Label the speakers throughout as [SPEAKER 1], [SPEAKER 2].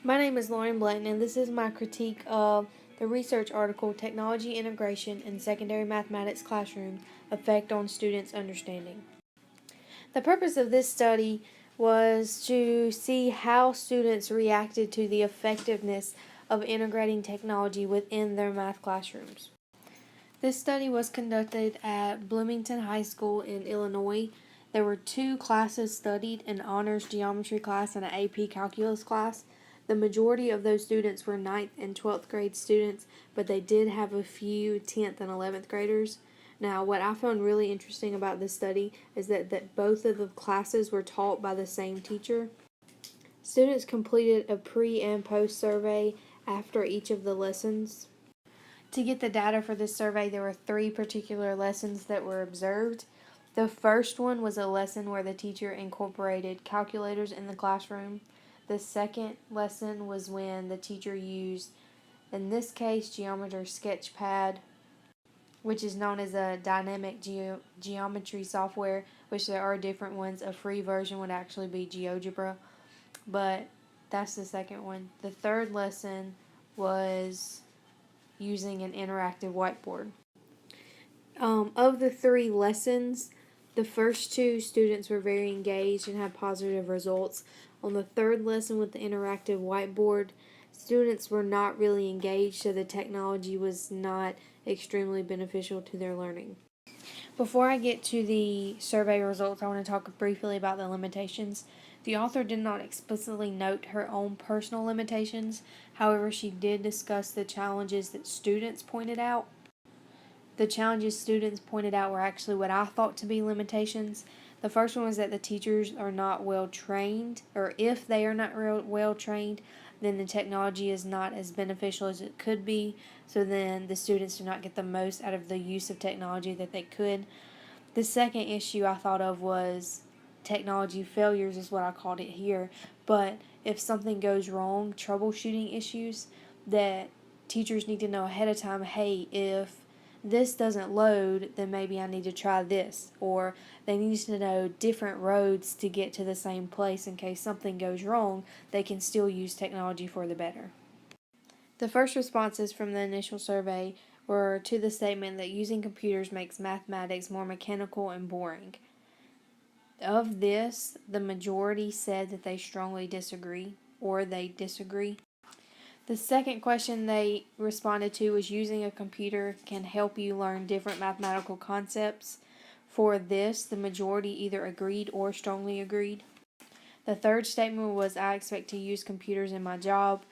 [SPEAKER 1] My name is Lauren Blanton, and this is my critique of the research article Technology Integration in Secondary Mathematics Classroom Effect on Students' Understanding. The purpose of this study was to see how students reacted to the effectiveness of integrating technology within their math classrooms. This study was conducted at Bloomington High School in Illinois. There were 2 classes studied, an honors geometry class and an AP calculus class. The majority of those students were 9th and 12th grade students, but they did have a few 10th and 11th graders. Now, what I found really interesting about this study is that both of the classes were taught by the same teacher. Students completed a pre and post survey after each of the lessons. To get the data for this survey, there were 3 particular lessons that were observed. The first one was a lesson where the teacher incorporated calculators in the classroom. The second lesson was when the teacher used, in this case, Geometry Sketchpad, which is known as a dynamic geometry software, which there are different ones. A free version would actually be GeoGebra, but that's the second one. The third lesson was using an interactive whiteboard. Of the 3 lessons, the first 2 students were very engaged and had positive results. On the third lesson with the interactive whiteboard, students were not really engaged, so the technology was not extremely beneficial to their learning. Before I get to the survey results, I want to talk briefly about the limitations. The author did not explicitly note her own personal limitations. However, she did discuss the challenges that students pointed out. The challenges students pointed out were actually what I thought to be limitations. The first one was that the teachers are not well trained, or if they are not well trained, then the technology is not as beneficial as it could be, so then the students do not get the most out of the use of technology that they could. The second issue I thought of was technology failures, is what I called it here, but if something goes wrong, troubleshooting issues, that teachers need to know ahead of time, hey, if this doesn't load, then maybe I need to try this, or they need to know different roads to get to the same place in case something goes wrong. They can still use technology for the better. The first responses from the initial survey were to the statement that using computers makes mathematics more mechanical and boring. Of this, the majority said that they strongly disagree, or they disagree. The second question they responded to was using a computer can help you learn different mathematical concepts. For this, the majority either agreed or strongly agreed. The third statement was I expect to use computers in my job.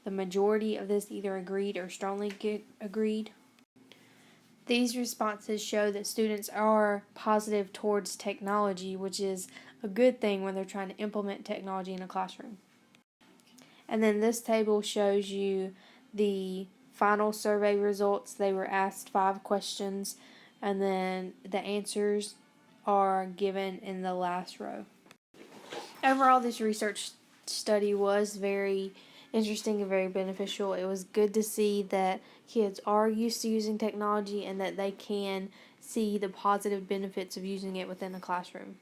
[SPEAKER 1] The majority of this either agreed or strongly agreed. These responses show that students are positive towards technology, which is a good thing when they're trying to implement technology in a classroom. And then this table shows you the final survey results. They were asked 5 questions, and then the answers are given in the last row. Overall, this research study was very interesting and very beneficial. It was good to see that kids are used to using technology and that they can see the positive benefits of using it within the classroom.